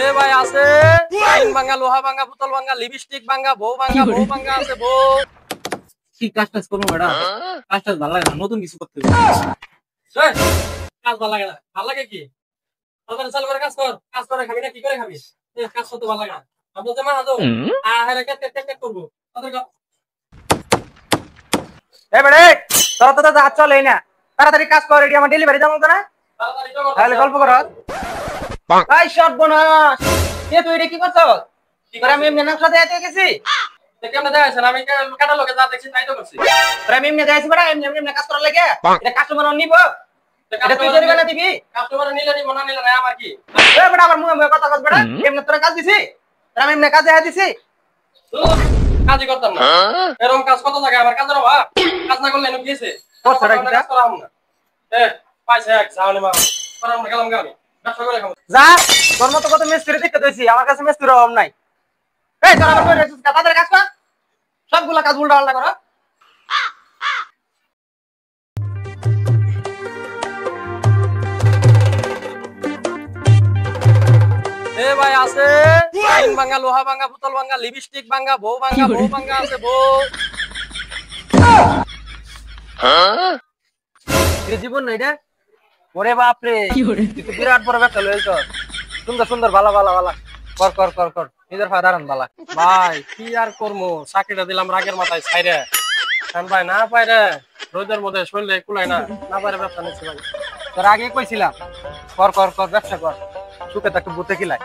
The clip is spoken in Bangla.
এ ভাই আছে টাইম ভাঙা, লোহা ভাঙা, বোতল ভাঙা, লিপস্টিক ভাঙা, বউ ভাঙা আছে বউ। কি কাজ টাজ করবো ম্যাডাম? কাজ টাজ ভালো লাগে না, নতুন কিছু করতে হবে। এই, কাজ ভালো লাগে না, ভালো লাগে কি? তাড়াতাড়ি চালু করে কাজ কর, কাজ করে খাবি না কি করে খাবি? কাজ করতে ভালো লাগে না। আমি তো মানা তো হ্যাঁ কেট করবো। এ বেড়ে তোরা তো দাদা চলেই না, তাড়াতাড়ি কাজ কর, এটি আমার ডেলিভারি যাবো না। তাড়াতাড়ি তাহলে গল্প কর। ভাই সর্বনাশ, কে তুই এটা কি করছ? তোরা আমি এমনি নকশা দেখাতে গেছি, কেমন দেখা আছে? আমি ক্যাটালগে যা দেখছি তাই তো করছি। তোরা আমি এমনি দেখাইছি বেড়া, এমনি এমনি কাজ করার লাগে এটা কাস্টমার নিব, এটা তুই জরিমানা দিবি। কাস্টমার নিলে নিব না নিলে না আমার কি? এ বেড়া আমার মুখে মুখে কথা কস বেড়া, এমনি তোরা কাজ দিছি, তোরা আমি এমনি কাজ দেখা দিছি। কাজই করতাম না, এরকম কাজ কত জায়গায় আমার কাজের অভাব, কাজ না করলে এনে গিয়েছে তোর ছাড়া কি কাজ করাম না। পাইছে এক যাওয়ানি মা করাম না, গেলাম আমি ব্যবসা করে খাবো। যা, তোর মতো কত মিস্ত্রি দেখতে দইছি, আমার কাছে মিস্ত্রির অভাব নাই। এই তোরা আমার কই রেছিস, তাড়াতাড়ি কাজ কর, সবগুলা কাজ উল্টা পাল্টা কর। এ ভাই আছে টাইম ভাঙা, লোহা ভাঙা, বোতল ভাঙা, লিপস্টিক ভাঙা, বউ ভাঙা আছে বউ। এই জীবন নাই রে, ওরে বাপ রে, তুই তো বিরাট বড় ব্যবসা লইছ। সুন্দর সুন্দর ভালো ভালো ভালো কর কর কর কর, নিজের সাধারণ ভালো। ভাই কি আর করবো, চাকরিটা দিলাম রাগের মাথায় ছাইরে, কারণ ভাই না পাইরে রোদের মধ্যে শরীরে কুলাই না পাইরে ব্যবসা নিচ্ছি ভাই। তোর আগে কইছিলাম কর কর কর, ব্যবসা কর, সুখে থাকতে বুতে কিলাই।